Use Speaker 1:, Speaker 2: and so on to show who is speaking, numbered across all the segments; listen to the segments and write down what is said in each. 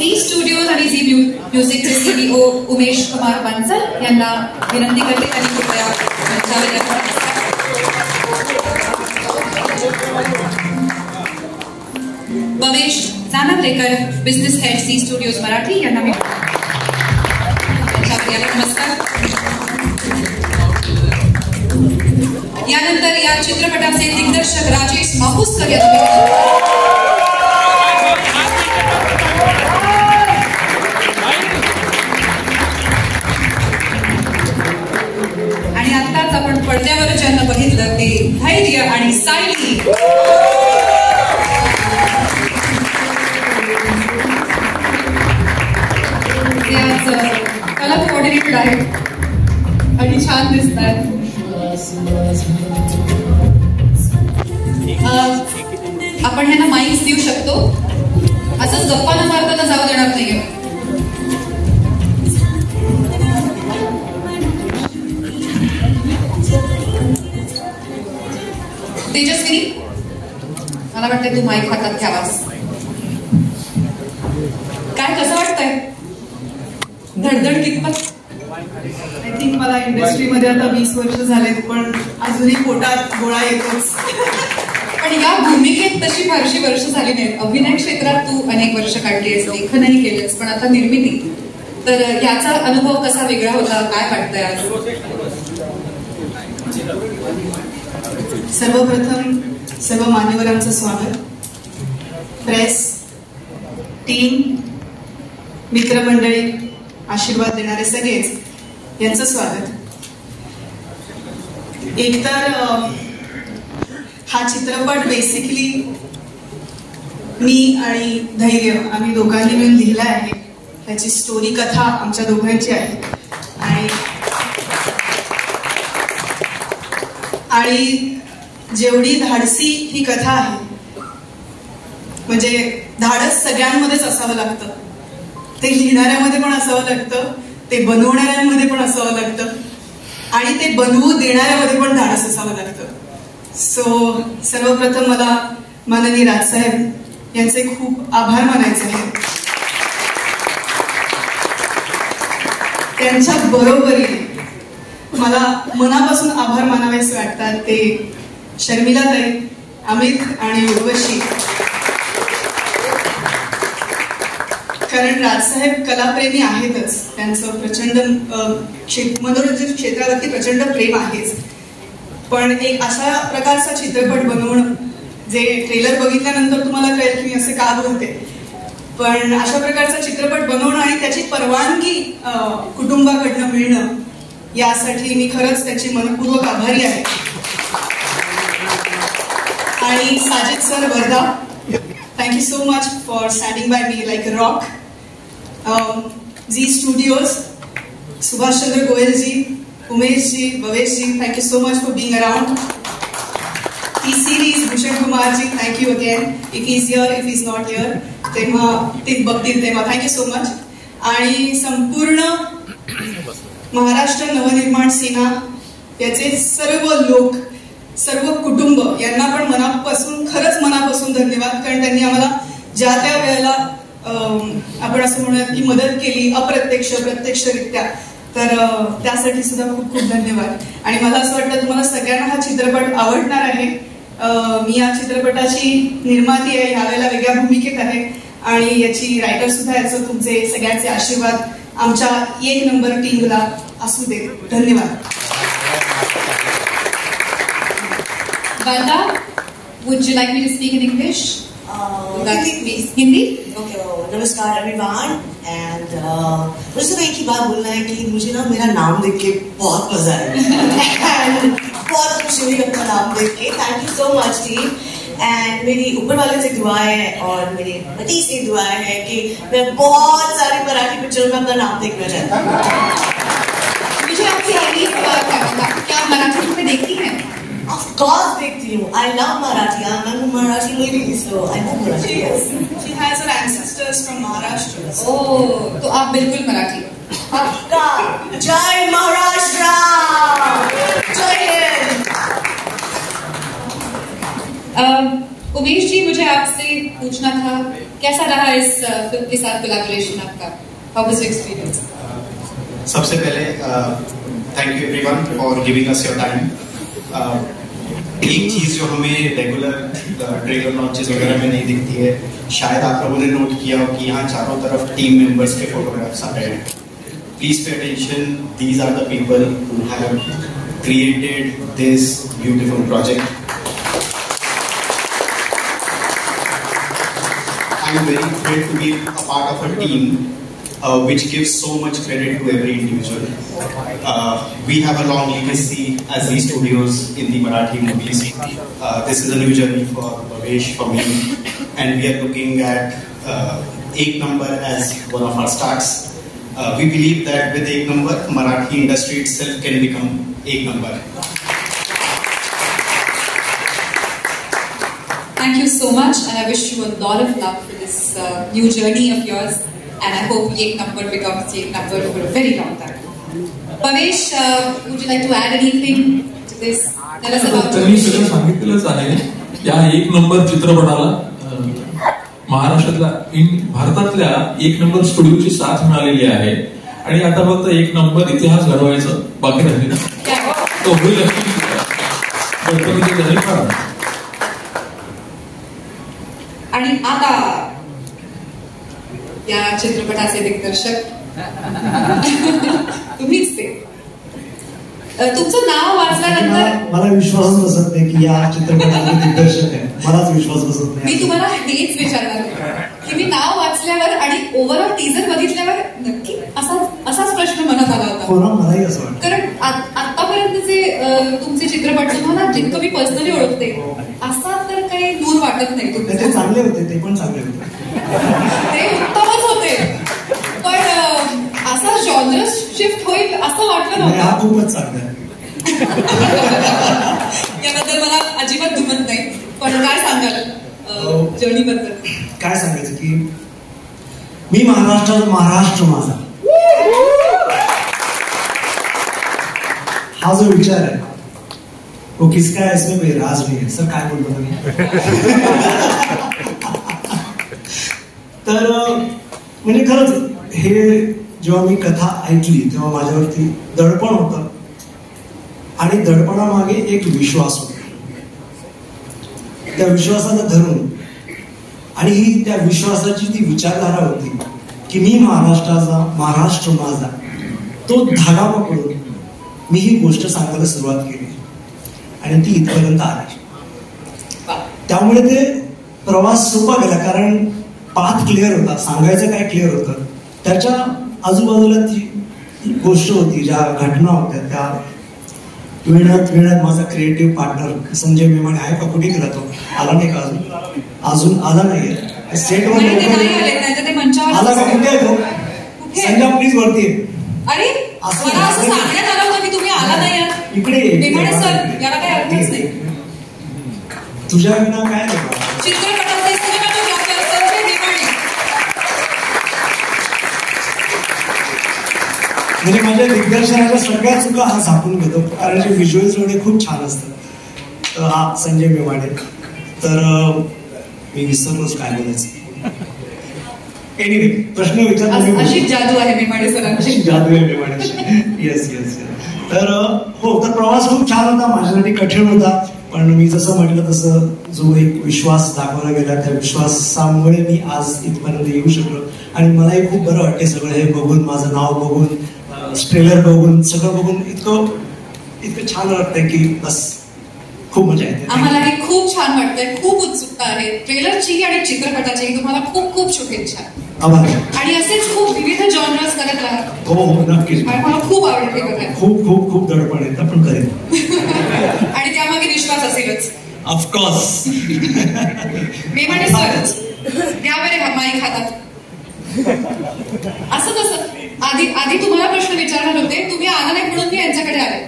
Speaker 1: Zee studios आणि झी म्युझिकचे CEO Umesh Kumar Bansal यांना विनंती करते त्यांनी कृपया मंचावर यावं. Bhavesh Janwalekar business head Zee studios Marathi यांना मी मंचावर यायला नमस्कार. यानंतर या चित्रपटाचे दिग्दर्शक राजेश मापुसकर यांना आणि आताच आपण पडद्यावर ज्यांना बघितलं ते धैर्य आणि सायली ते आज कलर कोऑर्डिनेटेड आहेत आणि छान दिसतात. आपण ह्यांना माईक्स देऊ शकतो. असंच गप्पा न मारताना जाऊ देणार नाहीये. तेजस्विनी मला वाटतंय तू माईक हातात घ्यावास. काय कसं वाटतंय? धडधड कितपत?
Speaker 2: आय थिंक मला इंडस्ट्रीमध्ये आता 20 वर्ष झालेत पण अजूनही पोटात गोळा येतोच.
Speaker 1: पण या भूमिकेत तशी फारशी वर्ष झाली नाहीत. अभिनय क्षेत्रात तू अनेक वर्ष काढलीस, लेखनही केलेस, पण आता निर्मिती. तर याचा अनुभव कसा वेगळा होता? काय वाटतंय आज?
Speaker 2: सर्वप्रथम सर्व मान्यवरांचं स्वागत. प्रेस टीम, मित्रमंडळी, आशीर्वाद देणारे सगळेच यांचं स्वागत. एकतर हा चित्रपट बेसिकली मी आणि धैर्य आम्ही दोघांनी मिळून लिहिला आहे. त्याची स्टोरी कथा आमच्या दोघांची आहे आणि जेवढी धाडसी ही कथा आहे, म्हणजे धाडस सगळ्यांमध्येच असावं लागतं. ते लिहिणाऱ्यामध्ये पण असावं लागतं, ते बनवणाऱ्यांमध्ये पण असावं लागतं आणि ते बनवू देणाऱ्यामध्ये पण धाडस असावं लागतं. सो सर्वप्रथम मला माननीय राजसाहेब यांचे खूप आभार मानायचे आहेत. त्यांच्या बरोबरीने मला मनापासून आभार मानावेसे वाटतात ते शर्मिलाताई, अमित आणि उर्वशी. कारण राजसाहेब कलाप्रेमी आहेतच. त्यांचं प्रचंड मनोरंजन क्षेत्रावरती प्रचंड प्रेम आहेच. पण एक अशा प्रकारचा चित्रपट बनवणं, जे ट्रेलर बघितल्यानंतर तुम्हाला कळेल की मी असं का बोलते, पण अशा प्रकारचा चित्रपट बनवणं आणि त्याची परवानगी कुटुंबाकडनं मिळणं, यासाठी मी खरंच त्याची मनपूर्वक आभारी आहे. आणि Sajid sir Wardha, thank you so much for standing by me like a rock. Zee studios, Subhashchandra Goyalji, Umeshji, Bhaveshji, thank you so much for being around. ही series Bhushan Kumarji, thank you again. If is here, if is not here, तेव्हा ते बघतील तेव्हा थँक्यू सो मच. आणि संपूर्ण महाराष्ट्र नवनिर्माण सेना याचे सर्व लोक, सर्व कुटुंब यांना पण मनापासून, खरंच मनापासून धन्यवाद. कारण त्यांनी आम्हाला ज्या त्या वेळेला आपण असं म्हणूयात की मदत केली, अप्रत्यक्ष प्रत्यक्षरित्या, तर त्यासाठी सुद्धा खूप खूप धन्यवाद. आणि मला असं वाटतं तुम्हाला सगळ्यांना हा चित्रपट आवडणार आहे. मी या चित्रपटाची निर्माती आहे, यावेळेला वेगळ्या भूमिकेत आहे आणि याची रायटर सुद्धा. याचं तुमचे सगळ्यांचे आशीर्वाद आमच्या 1 नंबर टीमला असू दे. धन्यवाद.
Speaker 1: Valda, would you like me to speak in English? Please. Hindi?
Speaker 3: Okay. नमस्कार everyone. And मुझे तो एक ही बात बोलना है कि मुझे ना मेरा नाम देख के बहुत मजा आया. बहुत खुशी हुई अपना नाम देख के. Thank you so much team. And मेरी ऊपर वाले से दुआ है और मेरे पति से दुआ है कि मैं बहुत सारी मराठी पिक्चरों में अपना नाम देखना चाहता हूँ.
Speaker 1: मुझे आपसे यही सवाल करना था, क्या मराठी फिल्में देखती हैं?
Speaker 3: Of course देखती हूँ. I love Marathi. I'm a Marathi lady, so I love Marathi.
Speaker 2: She has her ancestors from Maharashtra.
Speaker 1: Oh, तो आप बिल्कुल मराठी.
Speaker 3: पक्का. जय महाराष्ट्र. जय हिंद.
Speaker 1: उमेश जी, मुझे आपसे पूछना था कैसा रहा इस फिल्म के साथ कोलैबोरेशन आपका? हाउ वाज योर एक्सपीरियंस?
Speaker 4: सबसे पहले thank you everyone for giving us your time. एक चीज जो हमें रेगुलर ट्रेलर लॉन्चेस वगैरह में नहीं दिखती है, शायद आप लोगों ने नोट किया हो कि यहाँ चारों तरफ टीम मेंबर्स के फोटोग्राफ्स आ रहे हैं। Please pay attention, these are the people who have created this beautiful project. I am very thrilled to be a part of a team which gives so much credit to every individual. We have a long legacy as Zee Studios in the Marathi movies. This is a new journey for Bhavesh, for me, and we are looking at Ek Number as one of our starts. We believe that with Ek Number, Marathi industry itself can become Ek Number.
Speaker 1: Thank you so much, and I wish you a lot of luck for this new journey of yours. And I hope Ek Number becomes Ek Number for a very long time. Bhavesh, would you like to add anything to this? Tell us about
Speaker 5: त्यांनी सगळं सांगितलेलंच आहे. या एक number चित्रपटाला महाराष्ट्रातल्या भारतातल्या एक नंबर स्टुडिओची साथ मिळालेली आहे आणि आता फक्त एक नंबर इतिहास घडवायचं बाकी राहिलेलं तो होईल.
Speaker 1: आणि आता या चित्रपटाचे दिग्दर्शक तुम्हीच ते. तुमचं नाव वाचल्यानंतर
Speaker 6: मला विश्वास बसत नाही की या चित्रपटाचे दिग्दर्शक आहे. मलाच विश्वास बसत नाही.
Speaker 1: मी तुम्हाला हेच विचारणार होते की मी नाव वाचल्यावर आणि ओव्हरऑल टीजर बघितल्यावर नक्की असाच प्रश्न मनात आला होता.
Speaker 6: हो ना, मलाही असं वाटतं.
Speaker 1: कारण आतापर्यंतचे तुमचे चित्रपट तुम्हाला जितकं मी पर्सनली ओळखते असा तर काही दूर वाटत नाही.
Speaker 6: ते चांगले होते, ते पण चांगले होते,
Speaker 1: ते उत्तमच होते, पण असा जॉनर शिफ्ट होईल असं वाटलं नव्हतं.
Speaker 6: हा खूपच चांगला आहे.
Speaker 1: याबद्दल मला अजिबात दुमत नाही. पण काय सांगाल जर्नी बद्दल?
Speaker 6: काय सांगायचं की मी महाराष्ट्र माझा हा जो विचार आहे वो किसका है इसमें कोई राज नहीं है. सर काय बोलतो तुम्ही? तर म्हणजे खरंच हे जेव्हा मी कथा ऐकली तेव्हा माझ्यावरती दडपण होतं आणि दडपणामागे एक विश्वास होता. त्या विश्वासाला धरून आणि ही त्या विश्वासाची ती विचारधारा होती की मी महाराष्ट्र माझा तो धागा पकडून मी ही गोष्ट सांगायला सुरुवात केली आणि ती इथपर्यंत आली. त्यामुळे ते प्रवास सोपा गेला कारण पाथ क्लिअर होता, सांगायचं काय क्लिअर होतं. त्याच्या आजूबाजूला ती गोष्ट होती, ज्या घटना होत्या त्या वेळात माझा क्रिएटिव्ह पार्टनर संजय मेमाणे आहे का? कुठे गेला तो? आला नाही का अजून आला नाहीये सेटवर. आला का? कुठे आहे तो? संजय प्लीज वरती.
Speaker 1: अरे असं सांगण्यात आलं होतं की तुम्ही आला नाही.
Speaker 6: इकडे
Speaker 1: सर याला काही अर्थच नाही.
Speaker 6: तुझ्या विना काय
Speaker 1: चित्रपटाचे सिनेमॅटोग्राफर संजय मेमाणे.
Speaker 6: म्हणजे माझ्या दिग्दर्शनाच्या सगळ्या चुका हा झाकून घेतो कारण जे व्हिज्युअल्स वगैरे खूप छान असतात. हा संजय मेमाणे. तर मी विसरलोच काय बोलायचं. एनिवे प्रश्न विचार.
Speaker 1: अशी जादू आहे मेमाणे सरांची.
Speaker 6: जादू आहे मेमाणे. Yes yes. तर हो, तर प्रवास खूप छान होता, माझ्यासाठी कठीण होता. पण मी जसं म्हटलं तसं जो एक विश्वास दाखवला गेला त्या विश्वासामुळे मी आज इथपर्यंत येऊ शकलो आणि मलाही खूप बरं वाटते सगळं हे बघून, माझं नाव बघून, ट्रेलर बघून, सगळं बघून इतकं छान वाटतंय की बस खूप मजा येते.
Speaker 1: आम्हालाही खूप छान वाटतंय. खूप उत्सुकता आहे ट्रेलरची आणि चित्रपटाची. तुम्हाला खूप खूप शुभेच्छा. आणि असेच खूप विविध जॉनर्स करत राहा.
Speaker 6: हो हो नक्कीच.
Speaker 1: मला खूप आवडते बघायला.
Speaker 6: खूप खूप खूप दडपण येतं पण करेन.
Speaker 1: आणि त्यामागे विश्वास असेलच.
Speaker 6: ऑफकोर्स.
Speaker 1: मेमाणे सर घ्या बरे हा माईक हातात. असं कसं? आधी तुम्हाला प्रश्न विचारणार होते, तुम्ही आला नाही म्हणून मी यांच्याकडे आले.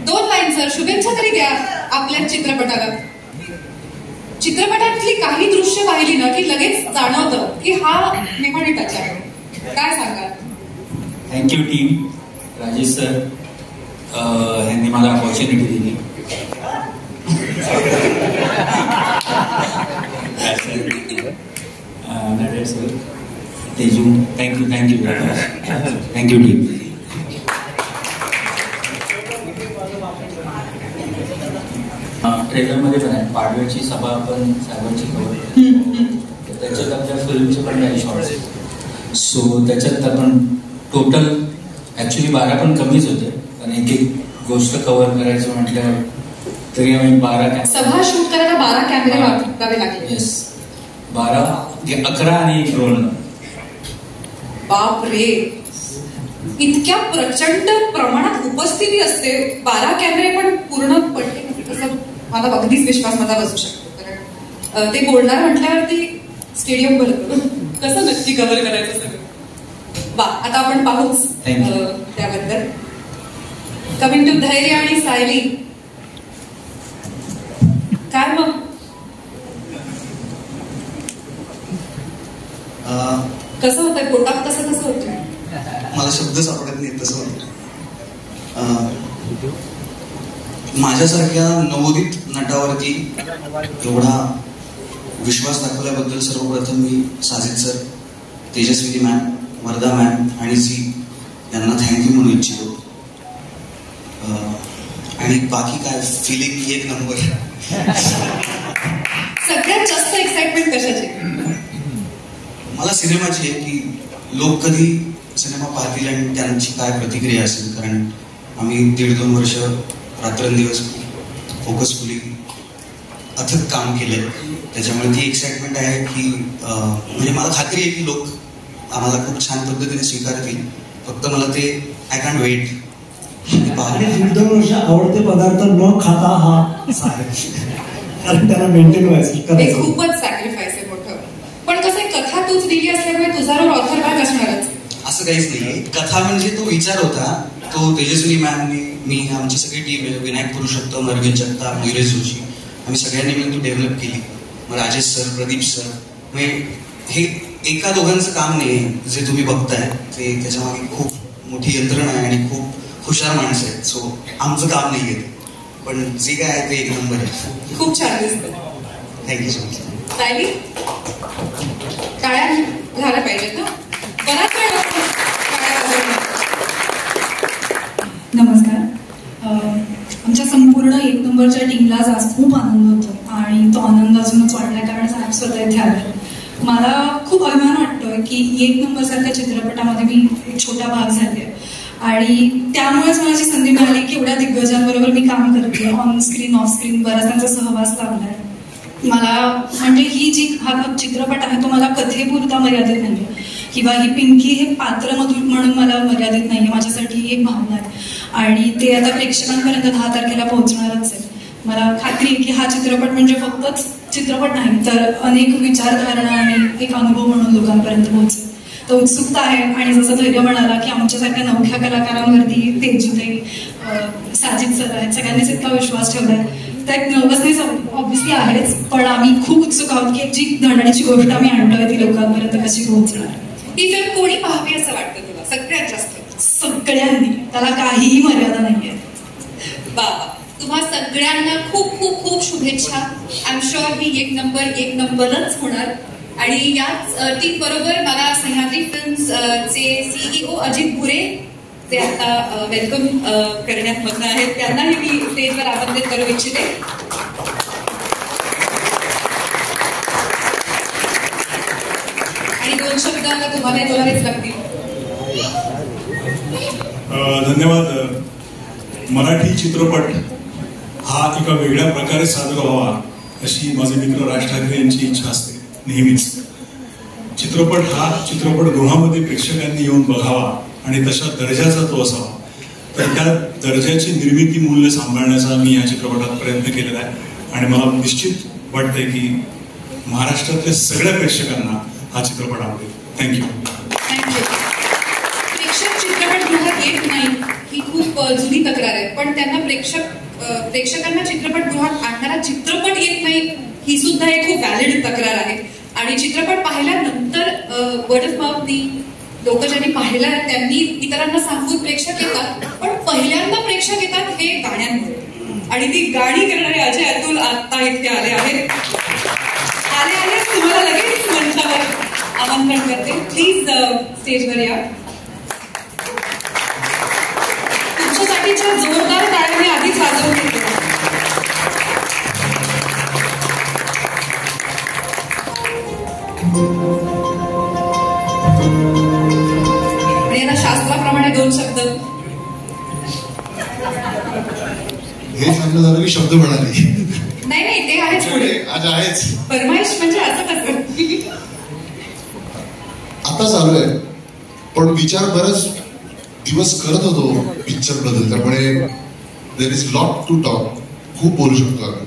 Speaker 1: 2 लाईन सर, शुभेच्छा तरी द्या आपल्या चित्रपटाला. चित्रपटातली काही दृश्य पाहिली ना की लगेच जाणवतं की हा मेमाणे टच आहे. काय सांगा?
Speaker 7: Thank you team. राजेश सर यांनी मला ऑपॉर्च्युनिटी दिली. appreciated, sir. Teju, thank you very much. Thank you, team. ट्रेलरमध्ये पण आहे, पाडव्याची सभा आपण साहेबांची कवर, त्याच्यात आपल्या फिल्मचे पण काही शॉर्ट्स आहेत. सो त्याच्यात आपण टोटल ॲक्च्युली 12 पण कमीच होते, पण एक एक गोष्ट कव्हर करायचं म्हटल्यावर तरी आम्ही 12
Speaker 1: सभा शूट करायला 12 कॅमेरे वापरावे लागले.
Speaker 7: येस, 12, 11 आणि 1 रोल.
Speaker 1: बाप रे, इतक्या प्रचंड प्रमाणात उपस्थिती असते, 12 कॅमेरे पण पूर्ण पडले तसं मला अगदीच विश्वास माझा बसू शकतो. कारण ते बोलणार म्हटल्यावरती स्टेडियम भरतो. कसं नक्की कव्हर करायचं सगळं. वा, आता आपण पाहूच त्याबद्दल. कमिंग टू धैर्य आणि सायली, काय मग कसं होतंय पोटात, कसं होतंय?
Speaker 8: मला शब्द सापडत नाही तसं होतं. माझ्यासारख्या नवोदित नटावरती एवढा विश्वास दाखवल्याबद्दल सर्वप्रथम मी साजिद सर, तेजस्विनी मॅम, वरदा मॅम आणि झी यांना थँक्यू म्हणू इच्छितो. आणि बाकी काय, फिलिंग एक नंबर.
Speaker 1: सगळ्यात जास्त एक्साइटमेंट कशाची?
Speaker 8: मला सिनेमाची आहे की लोक कधी सिनेमा पाहतील आणि त्यांची काय प्रतिक्रिया असेल. कारण आम्ही 1.5-2 वर्ष रात्रंदिवस फोकसफुली अथक काम केलंय, त्याच्यामुळे ती एक्साइटमेंट आहे की म्हणजे मला खात्री आहे की लोक आम्हाला खूप छान पद्धतीने स्वीकारतील. फक्त मला ते आय कॅन्ट वेट.
Speaker 6: आणि 1.5-2 वर्ष आवडते पदार्थ न खाता हा कारण त्याला मेंटेन व्हायचं
Speaker 1: खूपच सॅक्रिफाईस आहे मोठं. पण कसं कथा तूच दिली असल्यामुळे तुझा रोल ऑथर भाग असणारच.
Speaker 8: असं काहीच नाहीये. कथा म्हणजे तो विचार होता, तो तेजस्विनी मॅमने, मी, आमची सगळी टीम आहे, विनायक पुरुषोत्तम, अरविंद जगताप, मयुरेश जोशी, आम्ही सगळ्यांनी मिळून ती डेव्हलप केली. मग राजेश सर, प्रदीप सर, म्हणजे हे एका दोघांचं काम नाही जे तुम्ही बघताय, ते त्याच्यामागे खूप मोठी यंत्रणा आहे आणि खूप हुशार माणसं आहेत. सो आमचं काम नाही आहे, पण जे काय आहे ते एक नंबर आहे.
Speaker 1: खूप छान दिसतं.
Speaker 8: Thank you so much.
Speaker 1: सायली, टाळ्या झाल्या पाहिजेत ना, बराच वेळ
Speaker 9: नमस्कार. आमच्या संपूर्ण 1 नंबरच्या टीमला आज खूप आनंद होतो आणि तो आनंद अजूनच वाढला कारण साहेब स्वतः इथे आले. मला खूप अभिमान वाटतोय की 1 नंबरसारख्या चित्रपटामध्ये मी एक छोटा भाग झाले आणि त्यामुळेच मला जी संधी मिळाली की एवढ्या दिग्गजांबरोबर मी काम करते. ऑन स्क्रीन, ऑफ स्क्रीन बराच त्यांचा सहवास लाभलाय मला. म्हणजे ही जी हा चित्रपट आहे तो मला कथेपुरता मर्यादित नाही किंवा ही पिंकी हे पात्र म्हणून मला मर्यादित नाही. माझ्यासाठी ही एक भावना आहे आणि ते आता प्रेक्षकांपर्यंत 10 तारखेला पोहोचणारच आहे. मला खात्री आहे की हा चित्रपट म्हणजे फक्तच चित्रपट नाही तर अनेक विचारधारणा आणि एक अनुभव म्हणून लोकांपर्यंत पोहोचेल. तर उत्सुकता आहे. आणि जसं धैर्य म्हणाला की आमच्यासारख्या नवख्या कलाकारांवरती तेजूताई, साजिद सर आहेत, सगळ्यांनीच इतका विश्वास ठेवलाय. तर एक नर्वसनेस ऑब्व्हियसली आहेच, पण आम्ही खूप उत्सुक आहोत की जी धडण्याची गोष्ट आम्ही आणतोय ती लोकांपर्यंत कशी पोहोचणार.
Speaker 1: ती जर कोणी पाहावी असं वाटतं तुला सगळ्यात जास्त?
Speaker 9: सगळ्यांनी, त्याला काहीही मर्यादा नाहीये.
Speaker 1: बाबा, तुम्हा सगळ्यांना खूप खूप खूप शुभेच्छा. आय एम शुअर ही 1 नंबरच होणार. आणि याच टीम बरोबर मला सह्याद्री फिल्म्स चे CEO अजित भुरे, ते आता वेलकम करण्यात मग्न आहेत, त्यांनाही मी स्टेजवर आमंत्रित करू इच्छिते. आणि 2 शब्द तुम्हाला बोलावेच लागतील.
Speaker 10: धन्यवाद. मराठी चित्रपट हा एका वेगळ्या प्रकारे सादर व्हावा अशी माझे मित्र राज ठाकरे यांची इच्छा असते नेहमीच. चित्रपटगृहामध्ये प्रेक्षकांनी येऊन बघावा आणि तशा दर्जाचा तो असावा. तर त्या दर्जाची निर्मिती मूल्य सांभाळण्याचा मी या चित्रपटात प्रयत्न केलेला आहे आणि मला निश्चित वाटतंय की महाराष्ट्रातल्या सगळ्या प्रेक्षकांना हा चित्रपट आवडेल. थँक्यू.
Speaker 1: प्रेक्षक चित्रपटगृहात येत नाही ही खूप जुनी तक्रार आहे, पण त्यांना प्रेक्षकांना चित्रपटगृहात आणणारा चित्रपट येत नाही ही सुद्धा एक खूप व्हॅलिड तक्रार आहे. आणि चित्रपट पाहिल्यानंतर वर्ड ऑफ माउथनी लोक ज्यांनी पाहिला त्यांनी इतरांना सांगून प्रेक्षक येतात, पण पहिल्यांदा प्रेक्षक येतात हे गाण्यांमुळे. आणि ती गाणी करणारे अजय अतुल आता इथे आले आहेत. तुम्हाला लगेच मंचावर आमंत्रण करते. प्लीज स्टेजवर या. तुमच्यासाठीच्या जोरदार टाळ्या मी आधीच वाजवून घेते. आणि याला शास्त्राप्रमाणे 2 शब्द.
Speaker 11: हे सांगणं झालं की शब्द म्हणाले.
Speaker 1: नाही नाही, ते आहेच पुढे.
Speaker 11: आज आहेच.
Speaker 1: फरमाईश म्हणजे असं कसं.
Speaker 11: आता चालू आहे, पण विचार बरंच दिवस करत होतो पिक्चर बद्दल, त्यामुळे there is lot to talk. खूप बोलू शकतो आम्ही.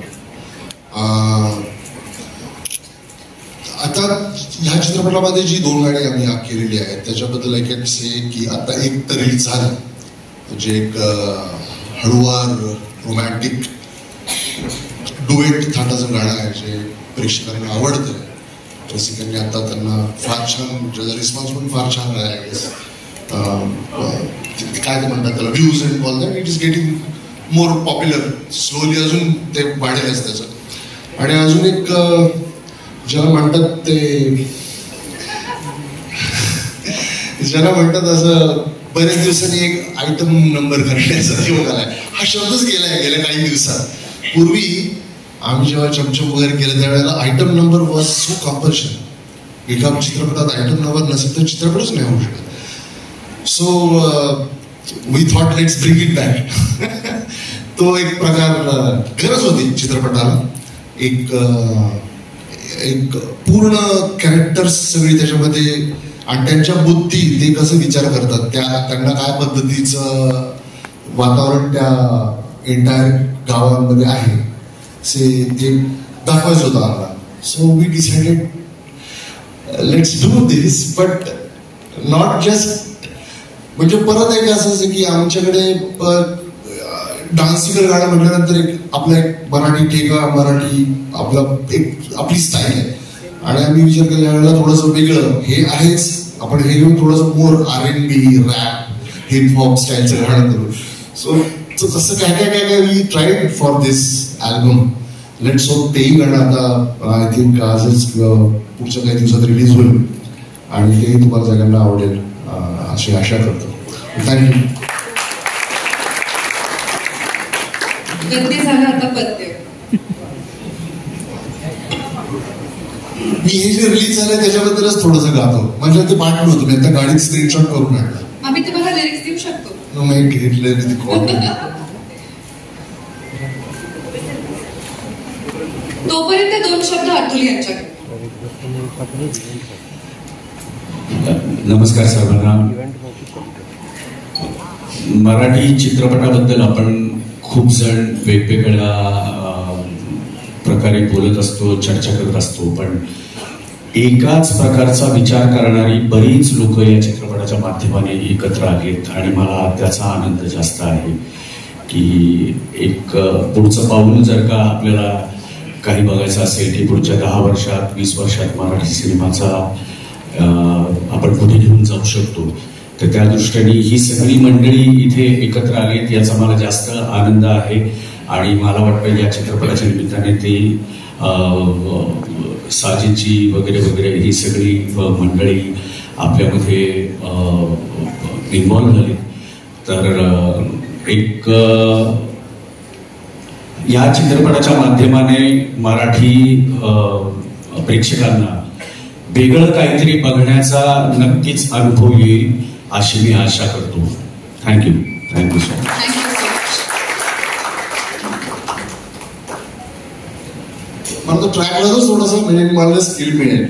Speaker 11: आता ह्या चित्रपटामध्ये जी 2 गाणी आम्ही केलेली आहेत त्याच्याबद्दल आय कॅन से की आता एक तर रिलीज झालं, म्हणजे एक हळूवार रोमॅन्टिक डुएट थाटाचं गाणं आहे जे प्रेक्षकांना आवडतं. रसिकांनी आता त्यांना फार छान, त्याचा रिस्पॉन्स पण फार छान आहे. काय ते म्हणतात त्याला, views and all that. It is getting more popular slowly. अजून ते वाढेलच त्याचं. आणि अजून एक ज्याला म्हणतात ते, ज्याला म्हणतात असं बऱ्याच दिवसांनी एक आयटम नंबर करण्याचा योग आलाय. हा शब्दच गेलाय गेल्या काही दिवसात. पूर्वी आम्ही जेव्हा चमचम वगैरे केलं त्यावेळेला item number was so compulsion. एका चित्रपटात आयटम नंबर नसेल तर चित्रपटच नाही होऊ शकत. So we thought let's bring it back. तो एक प्रकार गरज होती चित्रपटाला. एक पूर्ण कॅरेक्टर्स सगळी त्याच्यामध्ये, आणि त्यांच्या बुद्धी, ते कसं विचार करतात, त्यांना काय पद्धतीचं वातावरण त्या एंटायर गावांमध्ये आहे ते दाखवायचं होतं आम्हाला. So we decided let's do this, but not just, म्हणजे परत एक असं की आमच्याकडे डान्सिकल गाणं म्हटल्यानंतर आपला एक मराठी टेका, मराठी आपला एक आपली स्टाईल आहे. आणि आम्ही विचार केला यावेळेला थोडंसं वेगळं हे आहेच, आपण हे घेऊन थोडंसं मोर R&B, रॅप, हिपहॉप स्टाईलचं गाणं करू. सो तसं काय we tried for this album. Let's hope तेही गाणं आता आय थिंक आजच किंवा पुढच्या काही दिवसात रिलीज होईल आणि तेही तुम्हाला सगळ्यांना आवडेल अशी आशा करतो. थँक्यू.
Speaker 1: गद्य झालं, आता पद्य.
Speaker 11: मी हे जे रिलीज झालंय त्याच्याबद्दलच थोडंसं गातो. म्हणजे ते पाठ नव्हतं, मी आता गाडीत स्क्रीनशॉट करून आणला.
Speaker 1: आम्ही तुम्हाला लिरिक्स देऊ शकतो. तोपर्यंत 2 शब्द अतुल यांच्याकडे.
Speaker 7: नमस्कार सर्वांना. मराठी चित्रपटाबद्दल आपण खूप जण वेगवेगळ्या प्रकारे बोलत असतो, चर्चा करत असतो, पण एकाच प्रकारचा विचार करणारी बरीच लोक या चित्रपटाच्या माध्यमाने एकत्र आहेत. आणि मला त्याचा आनंद जास्त आहे की एक पुढचं पाऊल जर का आपल्याला काही बघायचं असेल की पुढच्या 10 वर्षात 20 वर्षात मराठी सिनेमाचा आपण कुठे घेऊन जाऊ शकतो, तर त्या दृष्टीने ही सगळी मंडळी इथे एकत्र आलीत याचा मला जास्त आनंद आहे. आणि मला वाटतं या चित्रपटाच्या निमित्ताने ते साजिदजी वगैरे वगैरे ही सगळी मंडळी आपल्यामध्ये इन्व्हॉल्व्ह झाली. तर एक या चित्रपटाच्या माध्यमाने मराठी प्रेक्षकांना वेगळं काहीतरी बघण्याचा नक्कीच अनुभव येईल अशी मी आशा करतो. थँक्यू. Thank you so much.
Speaker 11: मला तो ट्रॅकवरच थोडंसं म्हणजे मला स्किल मिळेल.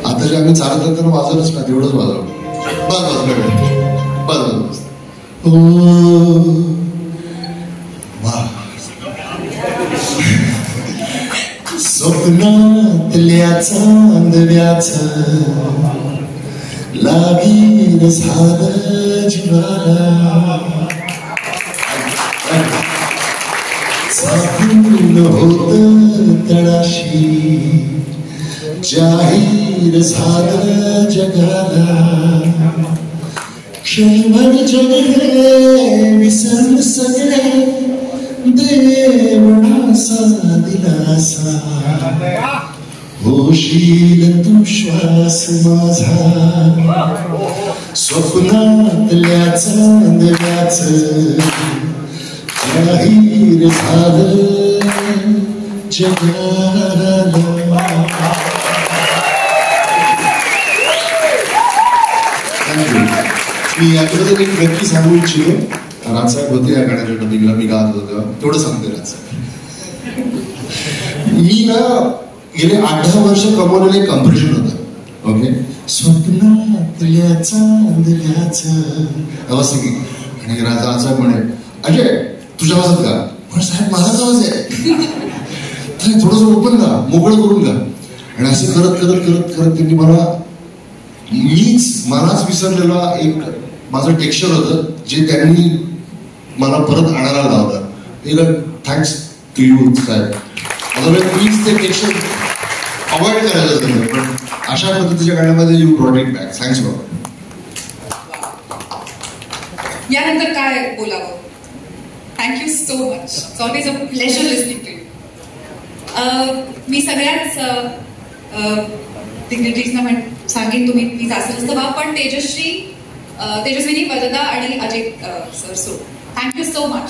Speaker 11: आता जे आम्ही चालत तर वाजवलंच ना, तेवढंच वाजवलं. बस स्वप्नातल्या चांदण्याचं लागीन झालं जीवाला, साधून होतं तळाशी जाहीर झालं जगाला. क्षणभर जग हे विसरलं सगळे देवणासा दिलासा होशील तू श्वास माझा स्वप्नातल्या चांदण्याच जाहीर झालं जगाला. मी याच्याबद्दल एक नक्की सांगू इच्छितो. राजसाहेब होते या गाण्याच्या डबिंगला, मी गात होतो तेवढं सांगते. राजसाहेब मी ना गेले 8-10 वर्ष कमवलेलं एक कम्प्रेशन होतं. ओके, स्वप्नातल्या चांदण्याचं आवाज सिंगिंग. आणि राजसाहेब म्हणे अजय तुझ्या आवाजात का? पण साहेब माझाच आवाज आहे. थोडंसं ओपन का, मोकळं करून का. आणि असं करत करत करत करत त्यांनी मलाच विसरलेला एक माझं टेक्स्चर होतं जे त्यांनी मला परत आणायला लावलं. थँक्स टू यू साहेब. अदरवाईज मीच ते टेक्स्चर अवॉइड करायचं होतं. पण अशा पद्धतीच्या गाण्यामध्ये you brought it back. Thanks lot.
Speaker 1: यानंतर काय बोलावं. Thank you so much. It's always a pleasure listening to you. मी सगळ्याच दिग्गजांना सांगेन तुम्ही प्लीज असं नसतं बा, पण तेजस्विनी, वदना आणि Ajay sir. So thank you so much.